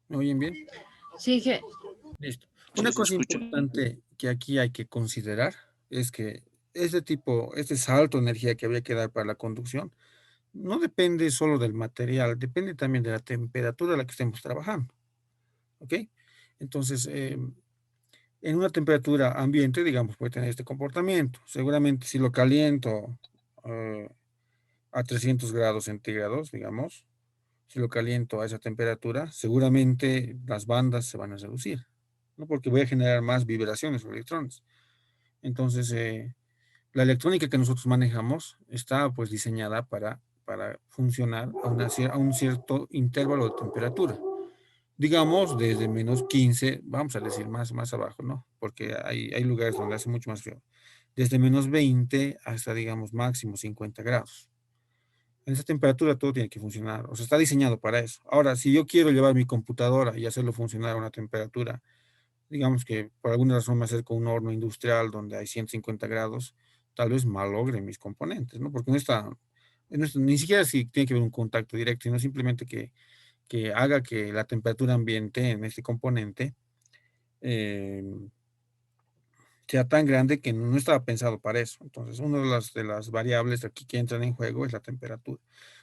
¿Me oyen bien? Sí, que Listo. Sí, Una se cosa escucha. importante que aquí hay que considerar es que este salto de energía que habría que dar para la conducción, no depende solo del material, depende también de la temperatura a la que estemos trabajando, ¿ok? Entonces, en una temperatura ambiente, digamos, puede tener este comportamiento. Seguramente si lo caliento eh, a 300 grados centígrados, digamos, si lo caliento a esa temperatura, seguramente las bandas se van a reducir, ¿no? Porque voy a generar más vibraciones o electrones. Entonces, la electrónica que nosotros manejamos está pues diseñada para funcionar a un cierto intervalo de temperatura. Digamos, desde -15, vamos a decir más abajo, ¿no? Porque hay lugares donde hace mucho más frío. Desde -20 hasta, digamos, máximo 50 grados. En esa temperatura todo tiene que funcionar, o sea, está diseñado para eso. Ahora, si yo quiero llevar mi computadora y hacerlo funcionar a una temperatura, digamos que por alguna razón me acerco a un horno industrial donde hay 150 grados, tal vez malogre mis componentes, ¿no? Porque ni siquiera si tiene que haber un contacto directo, sino simplemente que haga que la temperatura ambiente en este componente eh, sea tan grande que no estaba pensado para eso. Entonces, una de las variables aquí que entran en juego es la temperatura.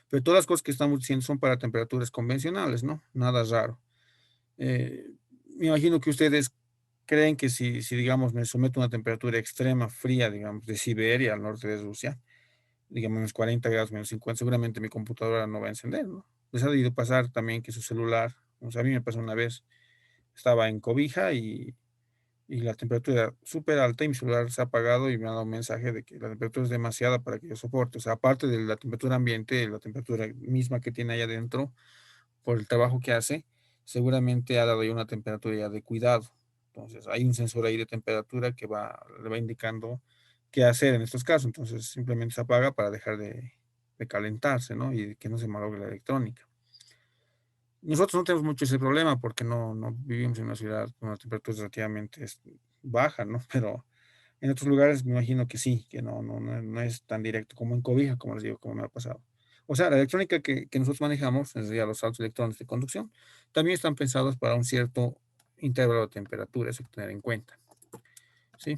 Pero todas las cosas que estamos diciendo son para temperaturas convencionales, ¿no? Nada raro. Me imagino que ustedes creen que si, digamos, me someto a una temperatura extrema, fría, digamos, de Siberia al norte de Rusia, digamos, -40 grados, -50, seguramente mi computadora no va a encender, ¿no? Les ha debido pasar también que su celular, o sea, a mí me pasó una vez, estaba en cobija y la temperatura era súper alta y mi celular se ha apagado y me ha dado un mensaje de que la temperatura es demasiada para que yo soporte. O sea, aparte de la temperatura ambiente, la temperatura misma que tiene allá adentro, por el trabajo que hace, seguramente ha dado ya una temperatura ya de cuidado. Entonces, hay un sensor ahí de temperatura que le va indicando qué hacer en estos casos. Entonces, simplemente se apaga para dejar de calentarse, ¿no? Y que no se malogre la electrónica. Nosotros no tenemos mucho ese problema porque no vivimos en una ciudad con una temperatura relativamente baja, ¿no? Pero en otros lugares me imagino que sí, que no es tan directo como en cobija, como les digo, como me ha pasado. O sea, la electrónica que nosotros manejamos, es decir, los saltos de electrones de conducción, también están pensados para un cierto intervalo de temperatura, eso hay que tener en cuenta, ¿sí?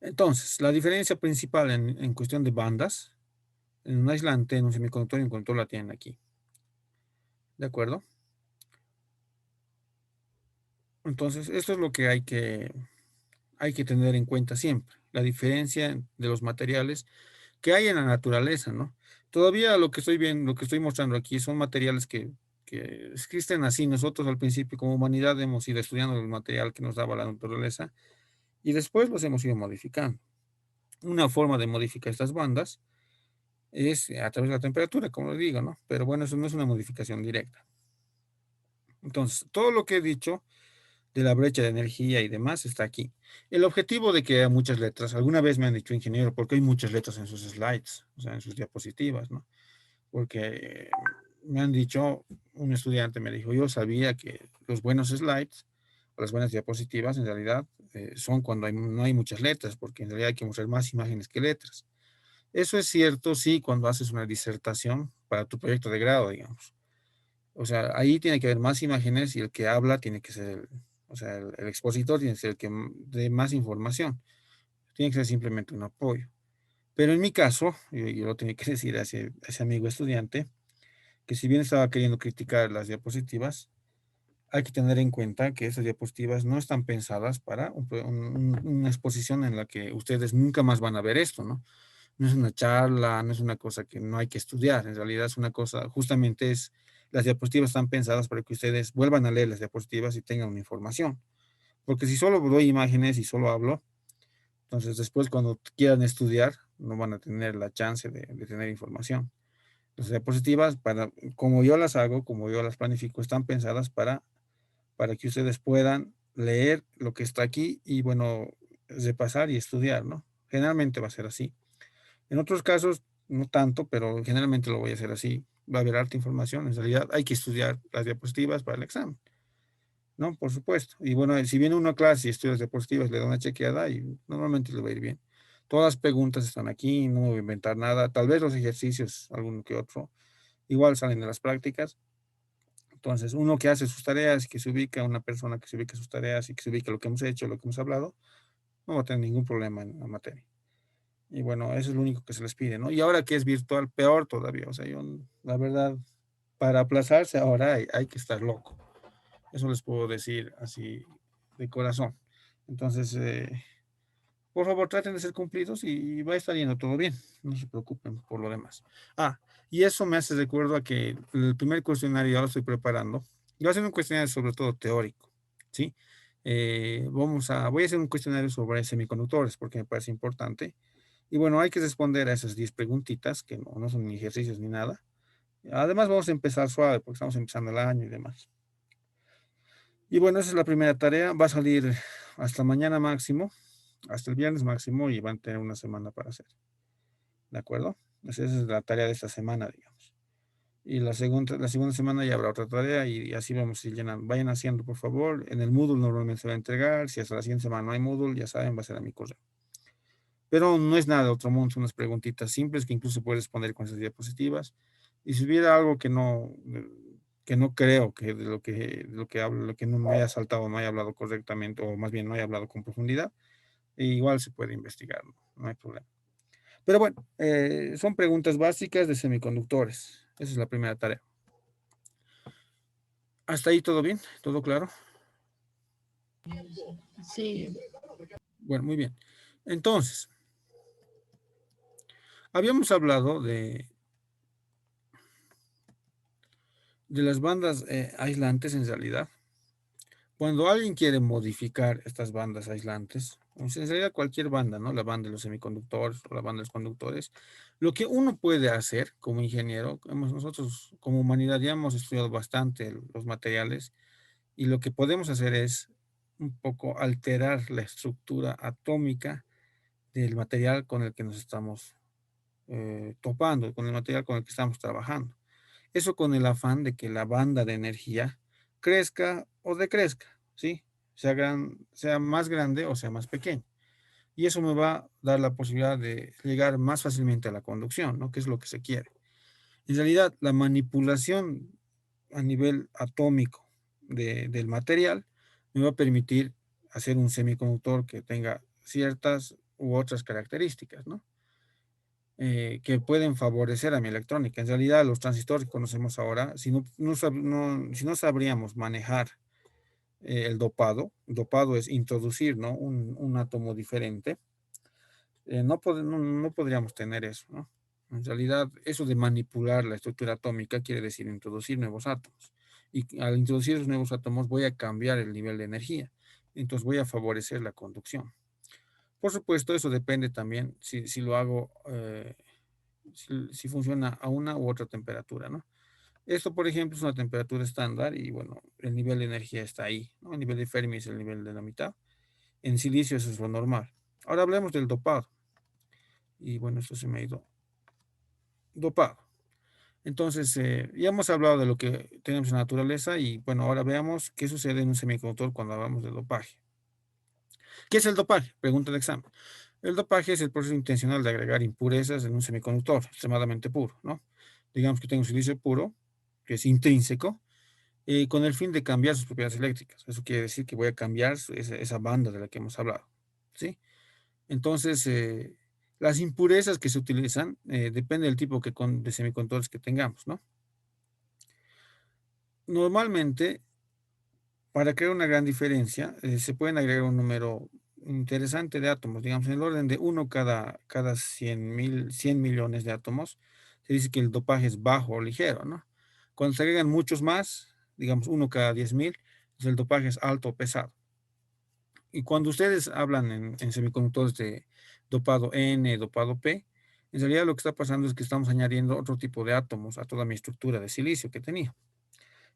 Entonces, la diferencia principal en cuestión de bandas, en un aislante, en un semiconductor y un conductor la tienen aquí, ¿de acuerdo? Entonces, esto es lo que hay que tener en cuenta siempre, la diferencia de los materiales que hay en la naturaleza, ¿no? Todavía lo que estoy viendo, lo que estoy mostrando aquí son materiales que existen así. Nosotros al principio como humanidad hemos ido estudiando el material que nos daba la naturaleza y después los hemos ido modificando. Una forma de modificar estas bandas es a través de la temperatura, como les digo, ¿no? Pero bueno, eso no es una modificación directa. Entonces, todo lo que he dicho de la brecha de energía y demás está aquí. El objetivo de que haya muchas letras, alguna vez me han dicho, ingeniero, ¿por qué hay muchas letras en sus slides, o sea, en sus diapositivas, ¿no? Porque me han dicho, un estudiante me dijo, yo sabía que los buenos slides o las buenas diapositivas en realidad son cuando no hay muchas letras, porque en realidad hay que mostrar más imágenes que letras. Eso es cierto, sí, cuando haces una disertación para tu proyecto de grado, digamos. O sea, ahí tiene que haber más imágenes y el que habla tiene que ser, o sea, el expositor tiene que ser el que dé más información. Tiene que ser simplemente un apoyo. Pero en mi caso, yo lo tenía que decir a ese amigo estudiante, que si bien estaba queriendo criticar las diapositivas, hay que tener en cuenta que esas diapositivas no están pensadas para una exposición en la que ustedes nunca más van a ver esto, ¿no? No es una charla, no es una cosa que no hay que estudiar, en realidad es una cosa, justamente las diapositivas están pensadas para que ustedes vuelvan a leer las diapositivas y tengan una información, porque si solo doy imágenes y solo hablo, entonces después cuando quieran estudiar no van a tener la chance de tener información. Las diapositivas, como yo las hago, como yo las planifico, están pensadas para que ustedes puedan leer lo que está aquí y, bueno, repasar y estudiar, ¿no? Generalmente va a ser así. En otros casos, no tanto, pero generalmente lo voy a hacer así. Va a haber harta información. En realidad, hay que estudiar las diapositivas para el examen, ¿no? Por supuesto. Y bueno, si viene uno a clase y estudia las diapositivas, le da una chequeada y normalmente le va a ir bien. Todas las preguntas están aquí, no me voy a inventar nada. Tal vez los ejercicios, alguno que otro, igual salen de las prácticas, Entonces, uno que hace sus tareas, que se ubica, una persona que se ubica sus tareas y que se ubica lo que hemos hecho, lo que hemos hablado, no va a tener ningún problema en la materia. Y bueno, eso es lo único que se les pide, ¿no? Y ahora que es virtual, peor todavía. O sea, yo, la verdad, para aplazarse ahora hay que estar loco. Eso les puedo decir así de corazón. Entonces, por favor, traten de ser cumplidos y va a estar yendo todo bien. No se preocupen por lo demás. Ah, y eso me hace recuerdo a que el primer cuestionario ya lo estoy preparando. Yo voy a hacer un cuestionario sobre todo teórico, ¿sí? Voy a hacer un cuestionario sobre semiconductores porque me parece importante. Y bueno, hay que responder a esas 10 preguntitas que no son ni ejercicios ni nada. Además, vamos a empezar suave porque estamos empezando el año y demás. Y bueno, esa es la primera tarea. Va a salir hasta mañana máximo, hasta el viernes máximo y van a tener una semana para hacer. ¿De acuerdo? Esa es la tarea de esta semana, digamos. Y la segunda semana ya habrá otra tarea y así vamos a ir llenando. Vayan haciendo, por favor. En el Moodle normalmente se va a entregar. Si hasta la siguiente semana no hay Moodle, ya saben, va a ser a mi correo. Pero no es nada de otro mundo, son unas preguntitas simples que incluso puedes responder con esas diapositivas. Y si hubiera algo que no creo que de lo que hablo, lo que no me haya saltado, no haya hablado correctamente, o más bien no haya hablado con profundidad, igual se puede investigar, no hay problema. Pero bueno, son preguntas básicas de semiconductores. Esa es la primera tarea. ¿Hasta ahí todo bien? ¿Todo claro? Sí, Bueno, muy bien. Entonces, habíamos hablado de las bandas aislantes en realidad. Cuando alguien quiere modificar estas bandas aislantes, pues en realidad cualquier banda, ¿no? La banda de los semiconductores o la banda de los conductores, lo que uno puede hacer como ingeniero, nosotros como humanidad ya hemos estudiado bastante los materiales y lo que podemos hacer es un poco alterar la estructura atómica del material con el que nos estamos topando, con el material con el que estamos trabajando. Eso con el afán de que la banda de energía crezca o decrezca, ¿sí? Sea más grande o sea más pequeña. Y eso me va a dar la posibilidad de llegar más fácilmente a la conducción, ¿no? Que es lo que se quiere. En realidad, la manipulación a nivel atómico del material me va a permitir hacer un semiconductor que tenga ciertas u otras características, ¿no? Que pueden favorecer a mi electrónica. En realidad, los transistores que conocemos ahora, si no sabríamos manejar dopado es introducir, ¿no? un átomo diferente, no podríamos tener eso, ¿no? En realidad, eso de manipular la estructura atómica quiere decir introducir nuevos átomos. Y al introducir esos nuevos átomos voy a cambiar el nivel de energía. Entonces voy a favorecer la conducción. Por supuesto, eso depende también si lo hago si funciona a una u otra temperatura, ¿no? Esto, por ejemplo, es una temperatura estándar y bueno, el nivel de energía está ahí, ¿no? El nivel de Fermi es el nivel de la mitad. En silicio eso es lo normal. Ahora hablemos del dopado. Y bueno, esto se me ha ido. Dopado. Entonces, ya hemos hablado de lo que tenemos en la naturaleza y bueno, ahora veamos qué sucede en un semiconductor cuando hablamos de dopaje. ¿Qué es el dopaje? Pregunta de examen. El dopaje es el proceso intencional de agregar impurezas en un semiconductor extremadamente puro, ¿no? Digamos que tengo un silicio puro, que es intrínseco, con el fin de cambiar sus propiedades eléctricas. Eso quiere decir que voy a cambiar esa banda de la que hemos hablado, ¿sí? Entonces, las impurezas que se utilizan depende del tipo de semiconductores que tengamos, ¿no? Normalmente, para crear una gran diferencia, se pueden agregar un número interesante de átomos, digamos, en el orden de uno cada 100 millones de átomos. Se dice que el dopaje es bajo o ligero, ¿no? Cuando se agregan muchos más, digamos, uno cada 10.000, pues el dopaje es alto o pesado. Y cuando ustedes hablan en semiconductores de dopado N, dopado P, en realidad lo que está pasando es que estamos añadiendo otro tipo de átomos a toda mi estructura de silicio que tenía.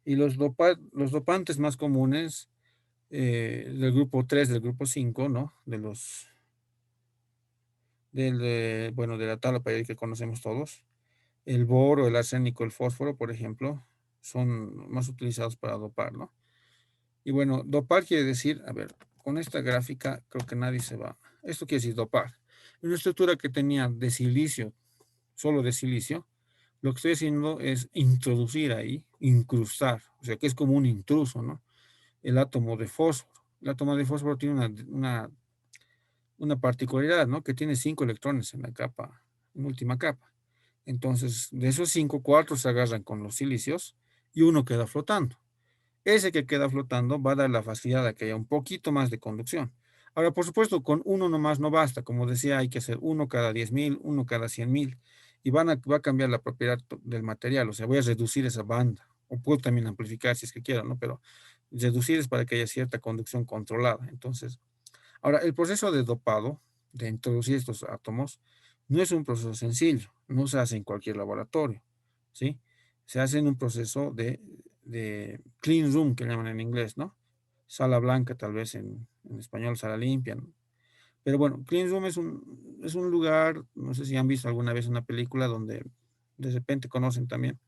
Y los dopantes más comunes del grupo 3 del grupo 5, ¿no? Bueno, de la tabla periódica que conocemos todos. El boro, el arsénico, el fósforo, por ejemplo, son más utilizados para dopar, ¿no? Y bueno, dopar quiere decir, a ver, con esta gráfica creo que nadie se va. Esto quiere decir dopar. Una estructura que tenía de silicio, solo de silicio, Lo que estoy haciendo es introducir ahí, incrustar, o sea, que es como un intruso, ¿no? El átomo de fósforo. El átomo de fósforo tiene una particularidad, ¿no? Que tiene 5 electrones en la capa, en última capa. Entonces, de esos 5, 4 se agarran con los silicios y uno queda flotando. Ese que queda flotando va a dar la facilidad a que haya un poquito más de conducción. Ahora, por supuesto, con uno nomás no basta. Como decía, hay que hacer uno cada 10.000, uno cada 100.000. Y va a cambiar la propiedad del material. O sea, voy a reducir esa banda. O puedo también amplificar si es que quiero, ¿no? Pero reducir es para que haya cierta conducción controlada. Entonces, ahora, el proceso de dopado, de introducir estos átomos, no es un proceso sencillo, no se hace en cualquier laboratorio, ¿sí? Se hace en un proceso de clean room, que llaman en inglés, ¿no? Sala blanca, tal vez en español, sala limpia, ¿no? Pero bueno, clean room es un lugar, no sé si han visto alguna vez una película donde de repente conocen también,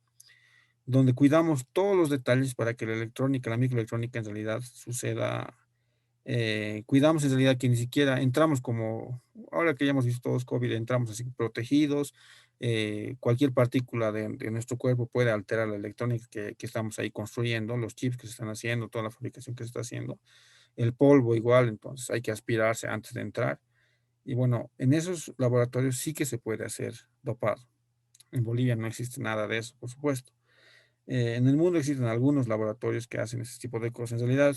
donde cuidamos todos los detalles para que la electrónica, la microelectrónica en realidad suceda. Cuidamos en realidad que ni siquiera entramos como, ahora que ya hemos visto todos COVID, entramos así protegidos. Cualquier partícula de nuestro cuerpo puede alterar la electrónica que estamos ahí construyendo, los chips que se están haciendo, toda la fabricación que se está haciendo, el polvo igual, entonces hay que aspirarse antes de entrar. Y bueno, en esos laboratorios sí que se puede hacer dopado. En Bolivia no existe nada de eso, por supuesto. En el mundo existen algunos laboratorios que hacen ese tipo de cosas. En realidad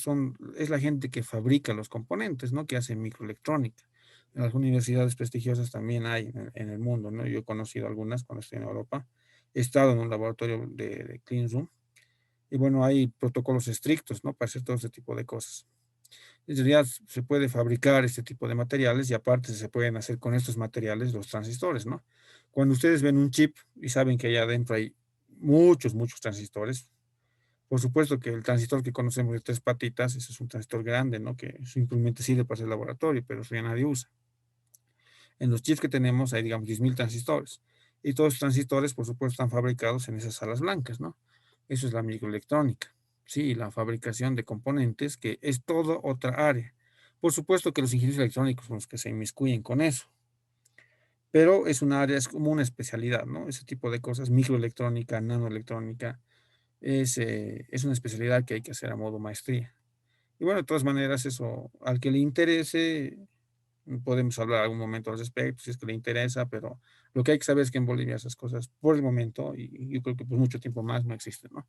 es la gente que fabrica los componentes, ¿no? Que hace microelectrónica. En las universidades prestigiosas también hay en el mundo, ¿no? Yo he conocido algunas cuando estoy en Europa. He estado en un laboratorio de clean room y bueno, hay protocolos estrictos, ¿no? Para hacer todo ese tipo de cosas. En realidad se puede fabricar este tipo de materiales y aparte se pueden hacer con estos materiales los transistores, ¿no? Cuando ustedes ven un chip y saben que allá adentro hay muchos, muchos transistores, por supuesto que el transistor que conocemos de 3 patitas, ese es un transistor grande, ¿no? Que simplemente sirve para hacer laboratorio, pero eso ya nadie usa. En los chips que tenemos hay, digamos, 10.000 transistores. Y todos los transistores, por supuesto, están fabricados en esas salas blancas, ¿no? Eso es la microelectrónica. Sí, la fabricación de componentes, que es toda otra área. Por supuesto que los ingenieros electrónicos son los que se inmiscuyen con eso, pero es un área, es como una especialidad, ¿no? Ese tipo de cosas, microelectrónica, nanoelectrónica, es una especialidad que hay que hacer a modo maestría. Y bueno, de todas maneras, eso, al que le interese, podemos hablar algún momento al respecto, si es que le interesa, pero lo que hay que saber es que en Bolivia esas cosas, por el momento, y yo creo que por mucho tiempo más, no existen, ¿no?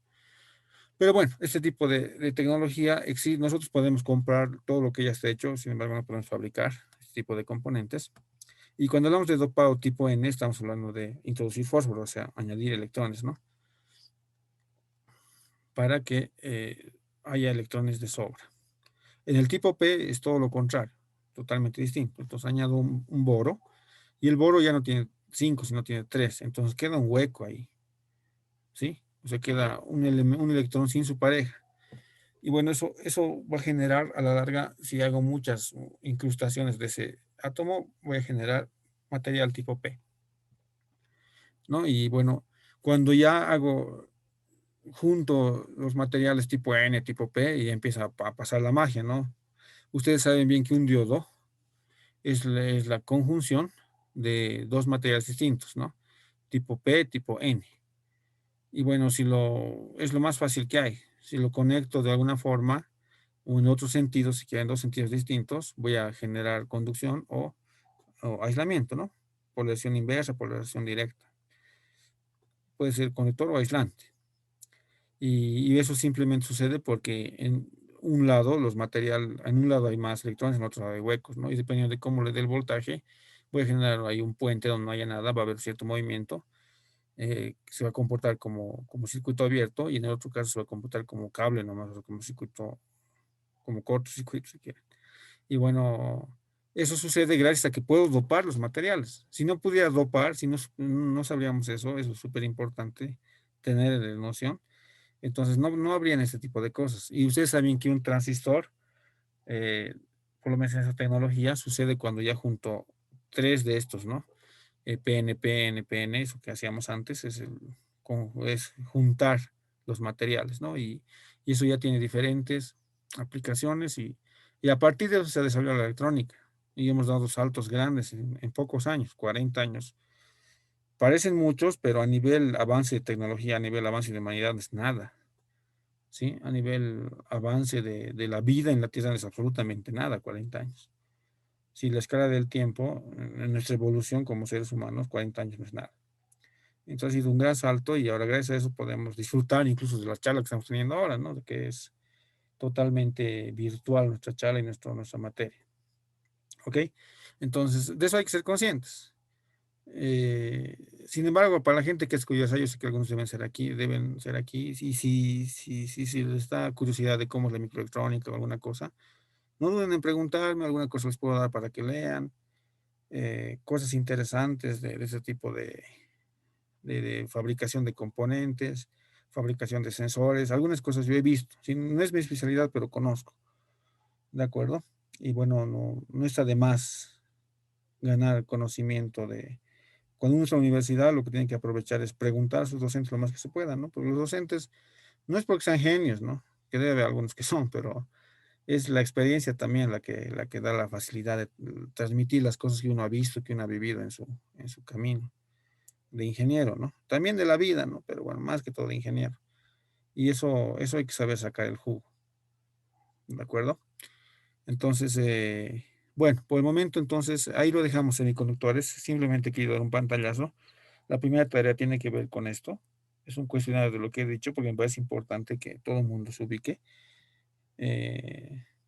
Pero bueno, este tipo de tecnología existe, nosotros podemos comprar todo lo que ya está hecho, sin embargo, no podemos fabricar este tipo de componentes. Y cuando hablamos de dopado tipo N, estamos hablando de introducir fósforo, o sea, añadir electrones, ¿no? Para que haya electrones de sobra. En el tipo P es todo lo contrario, totalmente distinto. Entonces añado un boro y el boro ya no tiene 5, sino tiene 3. Entonces queda un hueco ahí, ¿sí? O sea, queda un electrón sin su pareja. Y bueno, eso va a generar a la larga, si hago muchas incrustaciones de ese átomo, voy a generar material tipo P, ¿no? Y bueno, cuando ya hago junto los materiales tipo N, tipo P, y empieza a pasar la magia, ¿no? Ustedes saben bien que un diodo es la conjunción de dos materiales distintos, ¿no? Tipo P, tipo N. Y bueno, es lo más fácil que hay. Si lo conecto de alguna forma o en otro sentido, si quieren dos sentidos distintos, voy a generar conducción o aislamiento, ¿no? Polarización inversa, polarización directa. Puede ser conector o aislante. Y eso simplemente sucede porque en un lado hay más electrones, en otro lado hay huecos, ¿no? Y dependiendo de cómo le dé el voltaje, voy a generar ahí un puente donde no haya nada, va a haber cierto movimiento, que se va a comportar como circuito abierto, y en el otro caso se va a comportar como cable nomás, o como circuito, como cortocircuito, si quieren. Y bueno, eso sucede gracias a que puedo dopar los materiales. Si no pudiera dopar, si no sabríamos eso es súper importante tener en noción. Entonces no habrían ese tipo de cosas. Y ustedes saben que un transistor, eh, por lo menos en esa tecnología, sucede cuando ya junto tres de estos, ¿no? PNP, NPN, eso que hacíamos antes, es juntar los materiales, ¿no? Y eso ya tiene diferentes aplicaciones y a partir de eso se desarrolló la electrónica y hemos dado saltos grandes en pocos años, 40 años. parecen muchos, pero a nivel avance de tecnología, a nivel avance de humanidad, no es nada, ¿sí? A nivel avance de la vida en la Tierra no es absolutamente nada, 40 años. Si la escala del tiempo, en nuestra evolución como seres humanos, 40 años no es nada. Entonces ha sido un gran salto y ahora gracias a eso podemos disfrutar incluso de la charla que estamos teniendo ahora, ¿no? De que es totalmente virtual nuestra charla y nuestra materia. ¿Ok? Entonces, de eso hay que ser conscientes. Sin embargo, para la gente que es curiosa, yo sé que algunos deben ser aquí, y si les da curiosidad de cómo es la microelectrónica o alguna cosa, no duden en preguntarme, alguna cosa les puedo dar para que lean, cosas interesantes de ese tipo de fabricación de componentes, fabricación de sensores, algunas cosas yo he visto, sí, no es mi especialidad, pero conozco, ¿de acuerdo? Y bueno, no está de más ganar conocimiento de, cuando uno está en la universidad, lo que tiene que aprovechar es preguntar a sus docentes lo más que se pueda, ¿no? Porque los docentes no es porque sean genios, ¿no? Que debe haber algunos que son, pero es la experiencia también la que da la facilidad de transmitir las cosas que uno ha visto, que uno ha vivido en su camino de ingeniero, ¿no? También de la vida, ¿no? Pero bueno, más que todo de ingeniero. Y eso hay que saber sacar el jugo, ¿de acuerdo? Entonces, bueno, por el momento, entonces, ahí lo dejamos, semiconductores. Simplemente quiero dar un pantallazo. La primera tarea tiene que ver con esto. Es un cuestionario de lo que he dicho, porque me parece importante que todo el mundo se ubique.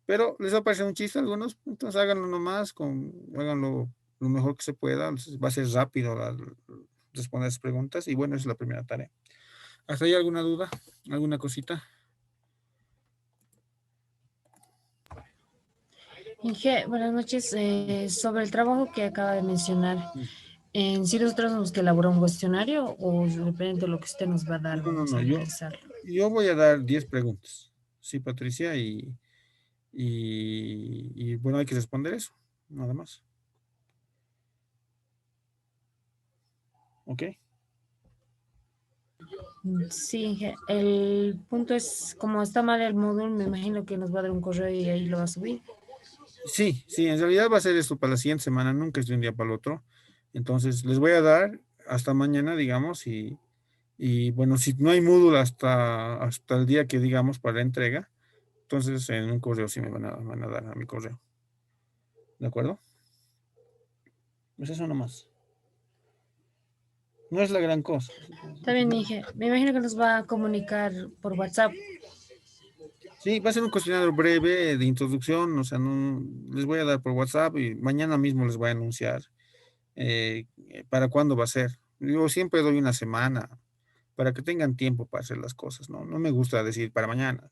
Pero les va a parecer un chiste a algunos, entonces háganlo nomás, háganlo lo mejor que se pueda. Va a ser rápido responder las preguntas y bueno, esa es la primera tarea. ¿Hasta ahí alguna duda? ¿Alguna cosita? Inge, buenas noches. Sobre el trabajo que acaba de mencionar, ¿en sí nosotros tenemos que elaborar un cuestionario o depende de lo que usted nos va a dar, No, no, vamos no. a Yo, realizarlo? yo voy a dar 10 preguntas. Sí, Patricia, y bueno, hay que responder eso, nada más. ¿Ok? Sí, Inge. El punto es, como está mal el módulo, me imagino que nos va a dar un correo y ahí lo va a subir. Sí, sí, en realidad va a ser esto para la siguiente semana, nunca es de un día para el otro. Entonces, les voy a dar hasta mañana, digamos, y bueno, si no hay módulo hasta el día que digamos para la entrega, entonces en un correo sí me van a dar a mi correo. ¿De acuerdo? Pues eso nomás. No es la gran cosa. Está bien, Inge. Me imagino que nos va a comunicar por WhatsApp. Sí, va a ser un cuestionario breve de introducción, o sea, no, les voy a dar por WhatsApp y mañana mismo les voy a anunciar para cuándo va a ser. Yo siempre doy una semana para que tengan tiempo para hacer las cosas, ¿no? No me gusta decir para mañana,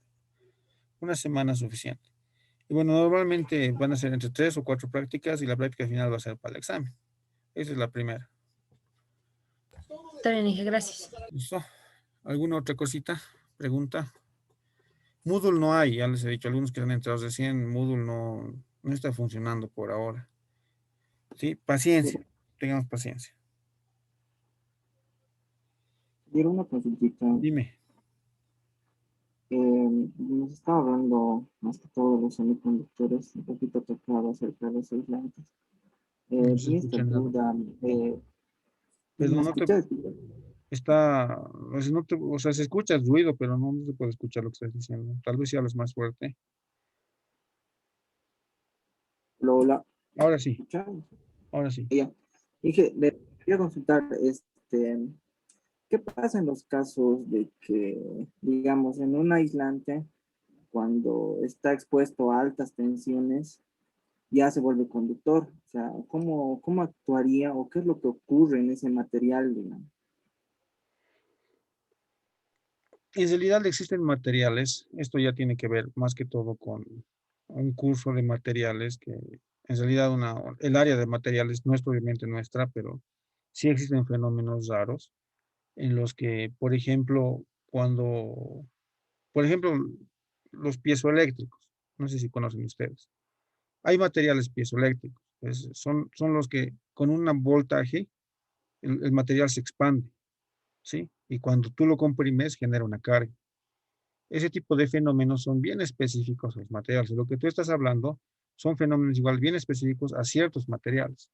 una semana es suficiente. Y bueno, normalmente van a ser entre 3 o 4 prácticas y la práctica final va a ser para el examen. Esa es la primera. Está bien, Inge, gracias. ¿Listo? ¿Alguna otra cosita? Pregunta. Moodle no hay, ya les he dicho, algunos que han entrado recién, Moodle no está funcionando por ahora. Sí, paciencia, Pero, tengamos paciencia. Era una consultita. Dime, Nos estaba hablando más que todo de los semiconductores, un poquito tocado acerca de los aislantes. no se Tenía esta escucha nada. duda. ¿Me Perdón, escuchas? o sea, se escucha el ruido, pero no se puede escuchar lo que estás diciendo. Tal vez si hablas más fuerte. Lola, Ahora sí, ¿escuchas? ahora sí. Ya. Dije, le quería consultar, ¿qué pasa en los casos de que, digamos, en un aislante, cuando está expuesto a altas tensiones, ya se vuelve conductor? O sea, ¿cómo actuaría o qué es lo que ocurre en ese material, digamos? En realidad existen materiales, esto ya tiene que ver más que todo con un curso de materiales que en realidad el área de materiales no es propiamente nuestra, pero sí existen fenómenos raros en los que, por ejemplo, los piezoeléctricos, no sé si conocen ustedes, hay materiales piezoeléctricos, son los que con un voltaje el material se expande, ¿sí? Y cuando tú lo comprimes genera una carga. Ese tipo de fenómenos son bien específicos a los materiales. Lo que tú estás hablando son fenómenos igual bien específicos a ciertos materiales.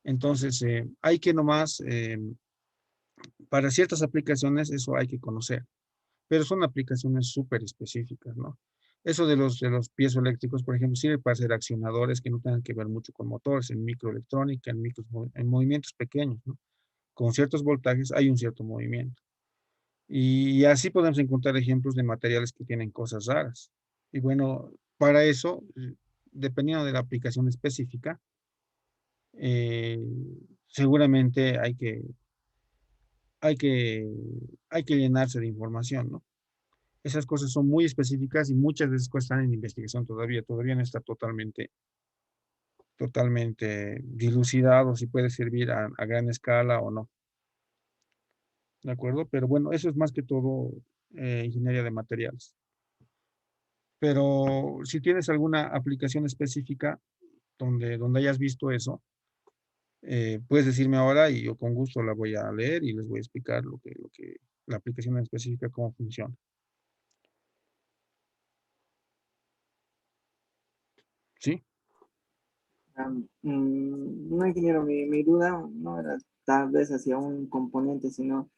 Entonces, hay que nomás Para ciertas aplicaciones eso hay que conocer, pero son aplicaciones súper específicas, ¿no? Eso de los piezoeléctricos, por ejemplo, sirve para hacer accionadores que no tengan que ver mucho con motores, en microelectrónica, en movimientos pequeños, ¿no? Con ciertos voltajes hay un cierto movimiento. Y así podemos encontrar ejemplos de materiales que tienen cosas raras. Y bueno, para eso, dependiendo de la aplicación específica, eh, seguramente hay que, hay que llenarse de información, ¿no? Esas cosas son muy específicas y muchas veces están en investigación todavía, todavía no está totalmente dilucidado si puede servir a gran escala o no, ¿de acuerdo? Pero bueno, eso es más que todo ingeniería de materiales. Pero si tienes alguna aplicación específica donde hayas visto eso, puedes decirme ahora y yo con gusto la voy a leer y les voy a explicar la aplicación en específica, cómo funciona. ¿Sí? No, ingeniero, mi duda no era tal vez hacia un componente, sino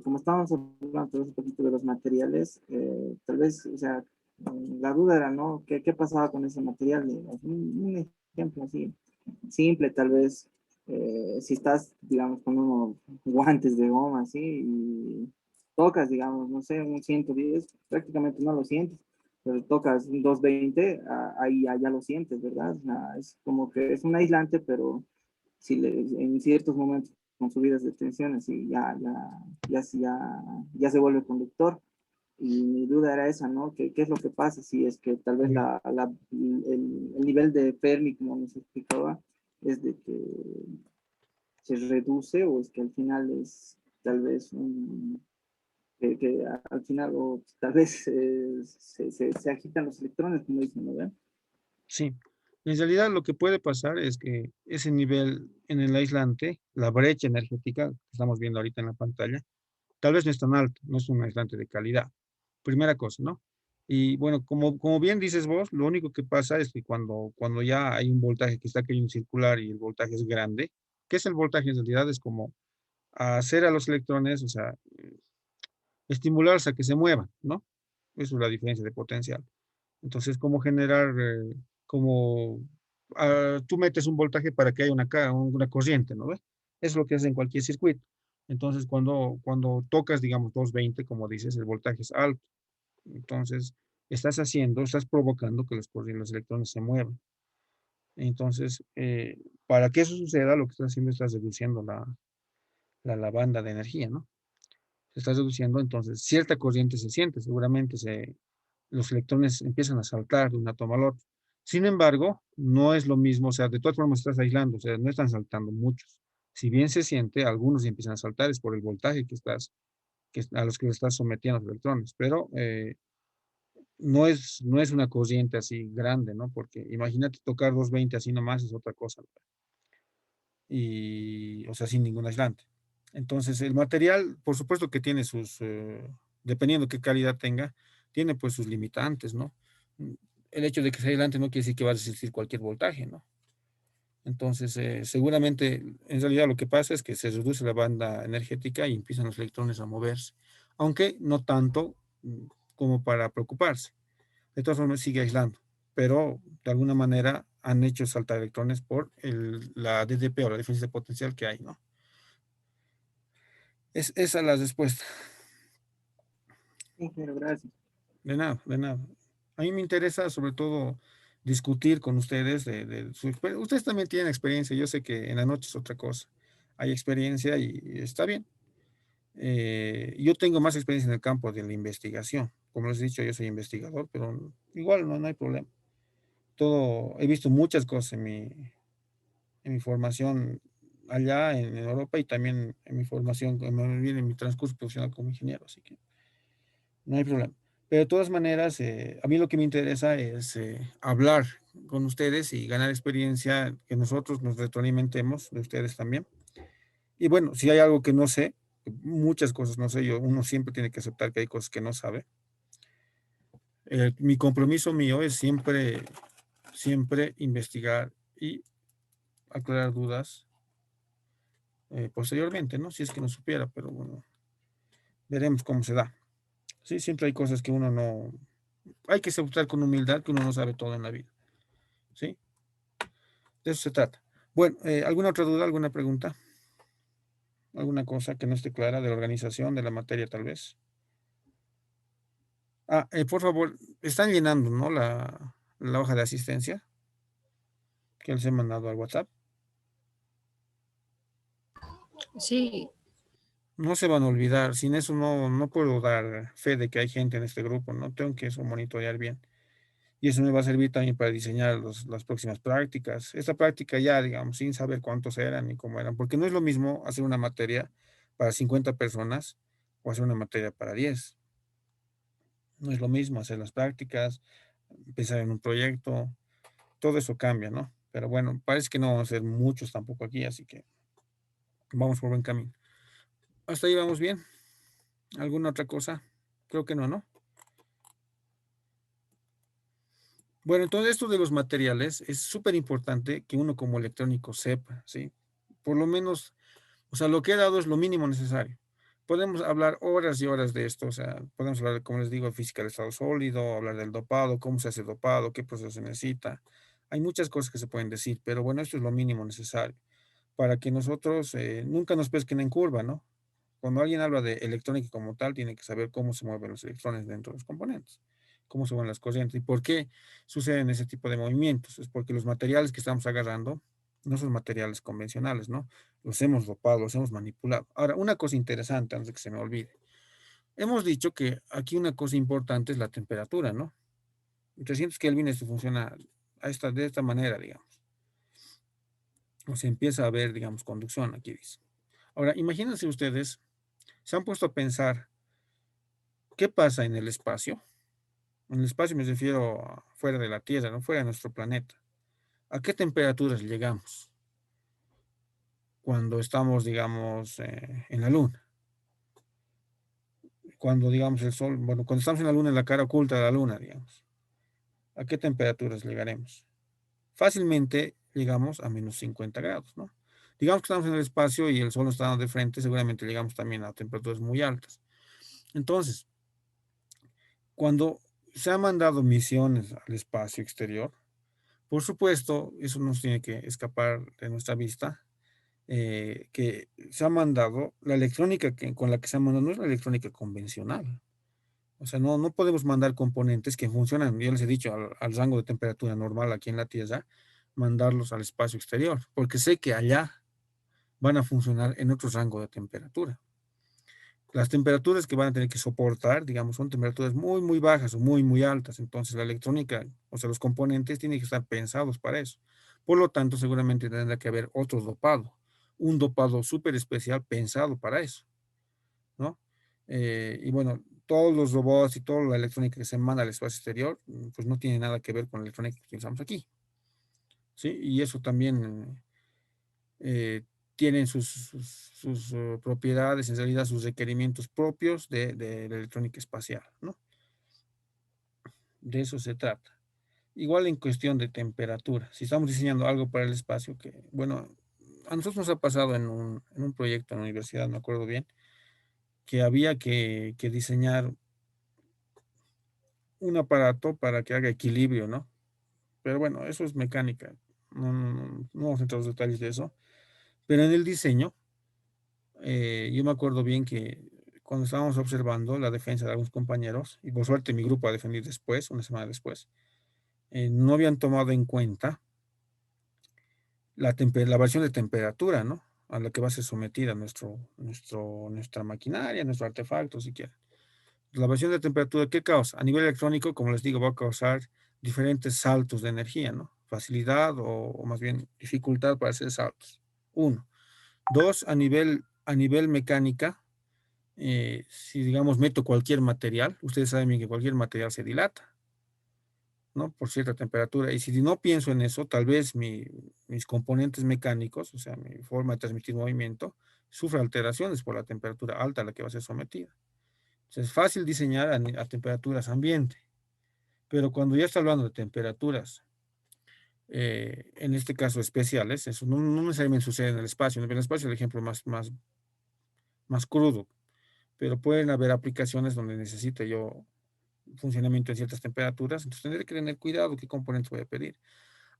como estábamos hablando tal vez un poquito de los materiales, tal vez, o sea, la duda era, ¿no? ¿Qué pasaba con ese material? Digamos, un ejemplo así, simple, tal vez, si estás, digamos, con unos guantes de goma, así, y tocas, digamos, no sé, un 110 prácticamente no lo sientes, pero tocas un 220 ahí ya lo sientes, ¿verdad? O sea, es como que es un aislante, pero si en ciertos momentos con subidas de tensión, así ya se vuelve conductor. Y mi duda era esa, ¿no? ¿Qué es lo que pasa si es que tal vez Ya. el nivel de Fermi, como nos explicaba, es de que se reduce o es que al final es tal vez que al final o tal vez se agitan los electrones, como dicen, ¿no ven? Sí. En realidad lo que puede pasar es que ese nivel en el aislante, la brecha energética que estamos viendo ahorita en la pantalla, tal vez no es tan alto, no es un aislante de calidad. Primera cosa, ¿no? Y bueno, como bien dices vos, lo único que pasa es que cuando ya hay un voltaje que está queriendo circular y el voltaje es grande, ¿qué es el voltaje en realidad? Es como hacer a los electrones, o sea, estimularse a que se muevan, ¿no? Eso es la diferencia de potencial. Entonces, ¿cómo generar, como tú metes un voltaje para que haya una corriente, ¿no ves? Es lo que hace en cualquier circuito. Entonces, cuando tocas, digamos, 220, como dices, el voltaje es alto. Entonces, estás provocando que los electrones se muevan. Entonces, para que eso suceda, lo que estás haciendo, estás reduciendo la banda de energía, ¿no? Se está reduciendo, entonces cierta corriente se siente, seguramente los electrones empiezan a saltar de un átomo al otro. Sin embargo, no es lo mismo, o sea, de todas formas estás aislando, o sea, no están saltando muchos. Si bien se siente, algunos empiezan a saltar, es por el voltaje a los que estás sometiendo los electrones, pero no es una corriente así grande, ¿no? Porque imagínate tocar 220 así nomás es otra cosa, ¿no? Y, o sea, sin ningún aislante. Entonces, el material, por supuesto que tiene dependiendo qué calidad tenga, tiene pues sus limitantes, ¿no? Mm, El hecho de que sea aislante no quiere decir que va a resistir cualquier voltaje, ¿no? Entonces, seguramente, en realidad lo que pasa es que se reduce la banda energética y empiezan los electrones a moverse, aunque no tanto como para preocuparse. De todas formas, sigue aislando, pero de alguna manera han hecho saltar electrones por la DDP o la diferencia de potencial que hay, ¿no? Esa es la respuesta. Sí, pero gracias. De nada, de nada. A mí me interesa sobre todo discutir con ustedes de su experiencia. Ustedes también tienen experiencia, yo sé que en la noche es otra cosa. Hay experiencia y está bien. Yo tengo más experiencia en el campo de la investigación. Como les he dicho, yo soy investigador, pero igual no hay problema. He visto muchas cosas en mi formación allá en Europa y también en mi formación, en mi transcurso profesional como ingeniero, así que no hay problema. Pero de todas maneras, a mí lo que me interesa es hablar con ustedes y ganar experiencia, que nosotros nos retroalimentemos de ustedes también. Y bueno, si hay algo que no sé, muchas cosas no sé, uno siempre tiene que aceptar que hay cosas que no sabe. Mi compromiso mío es siempre investigar y aclarar dudas posteriormente, ¿no? Si es que no supiera, pero bueno, veremos cómo se da. Sí, siempre hay cosas que uno no, hay que aceptar con humildad que uno no sabe todo en la vida, ¿sí? De eso se trata. Bueno, ¿alguna otra duda, alguna pregunta? ¿Alguna cosa que no esté clara de la organización, de la materia tal vez? Ah, por favor, están llenando, ¿no? La hoja de asistencia que les he mandado al WhatsApp. Sí, No se van a olvidar, sin eso no puedo dar fe de que hay gente en este grupo, ¿no? Tengo que eso monitorear bien. Y eso me va a servir también para diseñar las próximas prácticas. Esta práctica ya, digamos, sin saber cuántos eran ni cómo eran, porque no es lo mismo hacer una materia para 50 personas o hacer una materia para 10. No es lo mismo hacer las prácticas, pensar en un proyecto, todo eso cambia, ¿no? Pero bueno, parece que no vamos a ser muchos tampoco aquí, así que vamos por buen camino. Hasta ahí vamos bien. ¿Alguna otra cosa? Creo que no, ¿no? Bueno, entonces esto de los materiales es súper importante que uno como electrónico sepa, ¿sí? Por lo menos, o sea, lo que he dado es lo mínimo necesario. Podemos hablar horas y horas de esto, o sea, podemos hablar, como les digo, de física del estado sólido, hablar del dopado, cómo se hace dopado, qué proceso se necesita. Hay muchas cosas que se pueden decir, pero bueno, esto es lo mínimo necesario para que nosotros nunca nos pesquen en curva, ¿no? Cuando alguien habla de electrónica como tal, tiene que saber cómo se mueven los electrones dentro de los componentes, cómo se mueven las corrientes y por qué suceden ese tipo de movimientos. Es porque los materiales que estamos agarrando no son materiales convencionales, ¿no? Los hemos dopado, los hemos manipulado. Ahora, una cosa interesante, antes de que se me olvide. Hemos dicho que aquí una cosa importante es la temperatura, ¿no? En 300 Kelvin esto funciona de esta manera, digamos. O se empieza a ver, digamos, conducción, aquí dice. Ahora, imagínense ustedes, se han puesto a pensar, ¿qué pasa en el espacio? En el espacio me refiero a fuera de la Tierra, no fuera de nuestro planeta. ¿A qué temperaturas llegamos cuando estamos, digamos, en la Luna? Cuando, digamos, el Sol, bueno, cuando estamos en la Luna, en la cara oculta de la Luna, digamos. ¿A qué temperaturas llegaremos? Fácilmente llegamos a menos 50 grados, ¿no? Digamos que estamos en el espacio y el Sol nos está dando de frente, seguramente llegamos también a temperaturas muy altas. Entonces, cuando se han mandado misiones al espacio exterior, por supuesto, eso nos tiene que escapar de nuestra vista, que se ha mandado, la electrónica con la que se ha mandado no es la electrónica convencional. O sea, no podemos mandar componentes que funcionan, yo les he dicho, al rango de temperatura normal aquí en la Tierra, mandarlos al espacio exterior, porque sé que allá van a funcionar en otro rango de temperatura. Las temperaturas que van a tener que soportar, digamos, son temperaturas muy, muy bajas o muy, muy altas. Entonces, la electrónica, o sea, los componentes tienen que estar pensados para eso. Por lo tanto, seguramente tendrá que haber otro dopado, un dopado súper especial pensado para eso, ¿no? Y bueno, todos los robots y toda la electrónica que se manda al espacio exterior, pues no tiene nada que ver con la electrónica que utilizamos aquí, ¿sí? Y eso también tienen sus propiedades, en realidad sus requerimientos propios de la electrónica espacial, ¿no? De eso se trata. Igual en cuestión de temperatura, si estamos diseñando algo para el espacio, que bueno, a nosotros nos ha pasado en un proyecto en la universidad, me acuerdo bien, que había que diseñar un aparato para que haga equilibrio, ¿no? Pero bueno, eso es mecánica, no vamos a entrar en los detalles de eso, pero en el diseño, yo me acuerdo bien que cuando estábamos observando la defensa de algunos compañeros, y por suerte mi grupo a defendido después, una semana después, no habían tomado en cuenta la variación de temperatura, ¿no? A la que va a ser sometida nuestra maquinaria, nuestro artefacto, si quieren. La variación de temperatura, ¿qué causa? A nivel electrónico, como les digo, va a causar diferentes saltos de energía, ¿no? Facilidad o más bien dificultad para hacer saltos. Uno. Dos, a nivel mecánica, si digamos meto cualquier material, ustedes saben bien que cualquier material se dilata, ¿no? Por cierta temperatura. Y si no pienso en eso, tal vez mis componentes mecánicos, o sea, mi forma de transmitir movimiento, sufra alteraciones por la temperatura alta a la que va a ser sometida. Entonces, es fácil diseñar a temperaturas ambiente, pero cuando ya está hablando de temperaturas en este caso especiales. Eso no necesariamente sucede en el espacio. En el espacio es el ejemplo más crudo, pero pueden haber aplicaciones donde necesite yo funcionamiento en ciertas temperaturas, entonces tendré que tener cuidado qué componentes voy a pedir.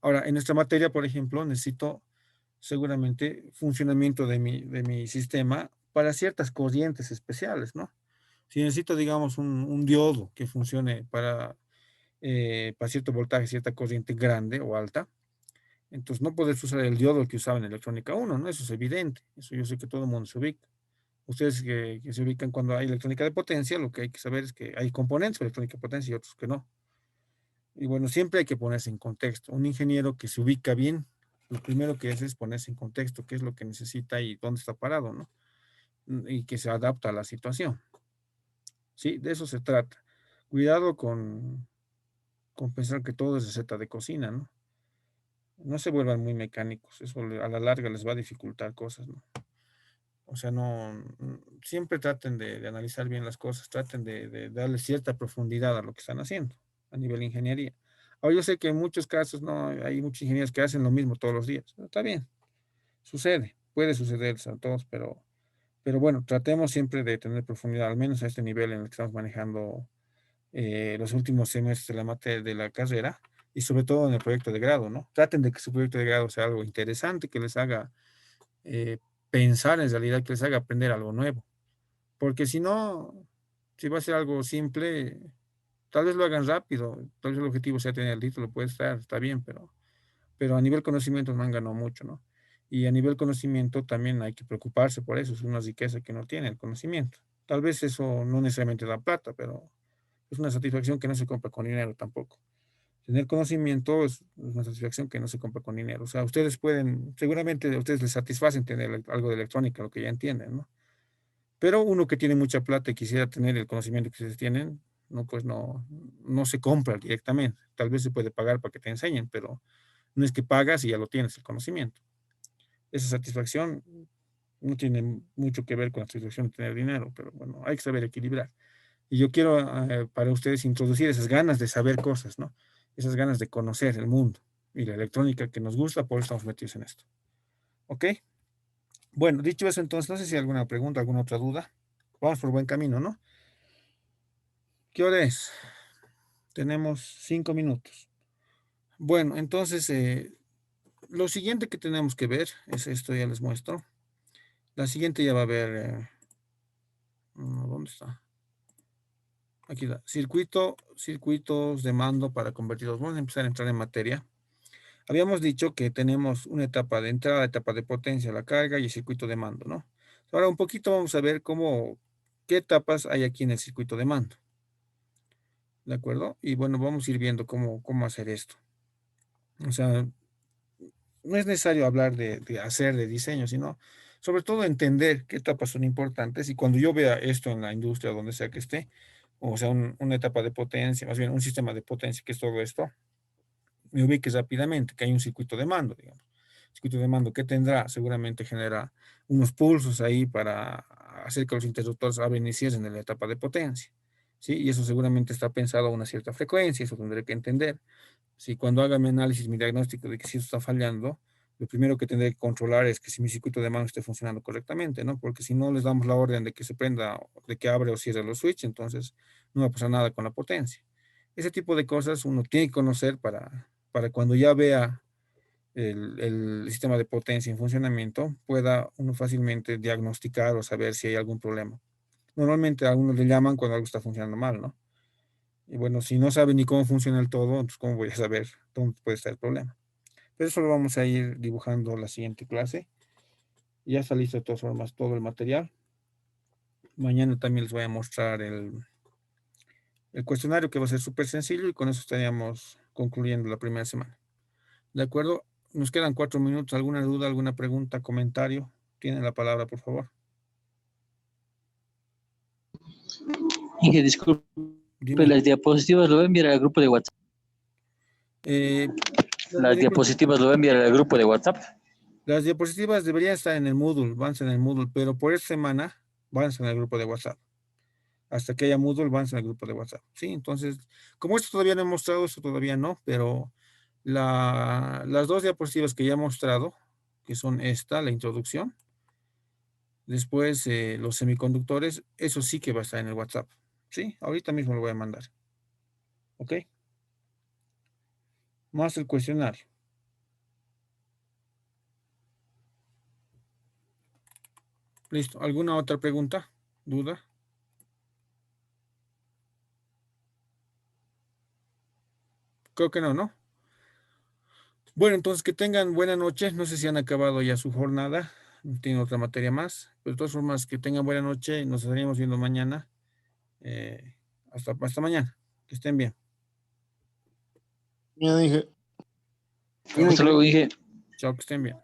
Ahora, en nuestra materia, por ejemplo, necesito seguramente funcionamiento de mi sistema para ciertas corrientes especiales, ¿no? Si necesito, digamos, un diodo que funcione para cierto voltaje, cierta corriente grande o alta, entonces no puedes usar el diodo que usaba en electrónica 1, ¿no? Eso es evidente, eso yo sé que todo el mundo se ubica. Ustedes que se ubican cuando hay electrónica de potencia, lo que hay que saber es que hay componentes de electrónica de potencia y otros que no. Y bueno, siempre hay que ponerse en contexto. Un ingeniero que se ubica bien, lo primero que hace es ponerse en contexto, qué es lo que necesita y dónde está parado, ¿no? Y que se adapta a la situación. Sí, de eso se trata. Cuidado con pensar que todo es receta de cocina, ¿no? No se vuelvan muy mecánicos, eso a la larga les va a dificultar cosas, ¿no? O sea, siempre traten de analizar bien las cosas, traten de darle cierta profundidad a lo que están haciendo a nivel de ingeniería. Ahora, yo sé que en muchos casos no hay muchos ingenieros que hacen lo mismo todos los días. Está bien, sucede, puede suceder a todos, pero bueno, tratemos siempre de tener profundidad, al menos a este nivel en el que estamos manejando los últimos semestres de la materia de la carrera y sobre todo en el proyecto de grado, ¿no? Traten de que su proyecto de grado sea algo interesante, que les haga eh, pensar en realidad, que les haga aprender algo nuevo. Porque si no, si va a ser algo simple, tal vez lo hagan rápido, tal vez el objetivo sea tener el título, puede estar, está bien, pero a nivel conocimiento no han ganado mucho, ¿no? Y a nivel conocimiento también hay que preocuparse por eso, es una riqueza que no tiene el conocimiento. Tal vez eso no necesariamente da plata, pero es una satisfacción que no se compra con dinero tampoco. Tener conocimiento es una satisfacción que no se compra con dinero. O sea, ustedes pueden, seguramente a ustedes les satisfacen tener algo de electrónica, lo que ya entienden, ¿no? Pero uno que tiene mucha plata y quisiera tener el conocimiento que ustedes tienen, no, pues no se compra directamente. Tal vez se puede pagar para que te enseñen, pero no es que pagas y ya lo tienes el conocimiento. Esa satisfacción no tiene mucho que ver con la satisfacción de tener dinero, pero bueno, hay que saber equilibrar. Y yo quiero para ustedes introducir esas ganas de saber cosas, ¿no? Esas ganas de conocer el mundo y la electrónica que nos gusta, por eso estamos metidos en esto. ¿Ok? Bueno, dicho eso, entonces, no sé si hay alguna pregunta, alguna otra duda. Vamos por buen camino, ¿no? ¿Qué hora es? Tenemos 5 minutos. Bueno, entonces, lo siguiente que tenemos que ver es esto, ya les muestro. La siguiente ya va a ver, ¿dónde está? Aquí está, circuitos de mando para convertidos. Vamos a empezar a entrar en materia. Habíamos dicho que tenemos una etapa de entrada, etapa de potencia, la carga y el circuito de mando, ¿no? Ahora un poquito vamos a ver qué etapas hay aquí en el circuito de mando. ¿De acuerdo? Y bueno, vamos a ir viendo cómo hacer esto. O sea, no es necesario hablar de diseño, sino sobre todo entender qué etapas son importantes. Y cuando yo vea esto en la industria, donde sea que esté, o sea, una etapa de potencia, más bien un sistema de potencia, que es todo esto, me ubique rápidamente, que hay un circuito de mando, digamos. Circuito de mando que tendrá, seguramente genera unos pulsos ahí para hacer que los interruptores abren y cierren en la etapa de potencia. ¿Sí? Y eso seguramente está pensado a una cierta frecuencia, eso tendré que entender. Si cuando haga mi análisis, mi diagnóstico de que si eso está fallando, lo primero que tendré que controlar es que si mi circuito de mando esté funcionando correctamente, ¿no? Porque si no les damos la orden de que se prenda, de que abre o cierre los switches, entonces no va a pasar nada con la potencia. Ese tipo de cosas uno tiene que conocer para cuando ya vea el sistema de potencia en funcionamiento, pueda uno fácilmente diagnosticar o saber si hay algún problema. Normalmente a uno le llaman cuando algo está funcionando mal, ¿no? Y bueno, si no sabe ni cómo funciona el todo, entonces ¿cómo voy a saber dónde puede estar el problema? Pero eso lo vamos a ir dibujando la siguiente clase. Ya está listo de todas formas todo el material. Mañana también les voy a mostrar el cuestionario, que va a ser súper sencillo, y con eso estaríamos concluyendo la primera semana. ¿De acuerdo? Nos quedan 4 minutos. ¿Alguna duda, alguna pregunta, comentario? Tienen la palabra, por favor. Inge, disculpe, Dime. las diapositivas lo voy a enviar al grupo de WhatsApp. Las diapositivas lo voy a enviar al grupo de WhatsApp. Las diapositivas deberían estar en el Moodle, van en el Moodle, pero por esta semana van en el grupo de WhatsApp. Hasta que haya Moodle, van en el grupo de WhatsApp. Sí, entonces, como esto todavía no he mostrado, esto todavía no, pero Las dos diapositivas que ya he mostrado, que son esta, la introducción, después los semiconductores, eso sí que va a estar en el WhatsApp. Sí, ahorita mismo lo voy a mandar. ¿Ok? Más el cuestionario. Listo. ¿Alguna otra pregunta? ¿Duda? Creo que no, ¿no? Bueno, entonces que tengan buena noche. No sé si han acabado ya su jornada. Tienen otra materia más. Pero de todas formas, que tengan buena noche. Nos estaríamos viendo mañana. Hasta mañana. Que estén bien. Ya dije. Bien, Hasta luego, dije. Chao, que estén bien.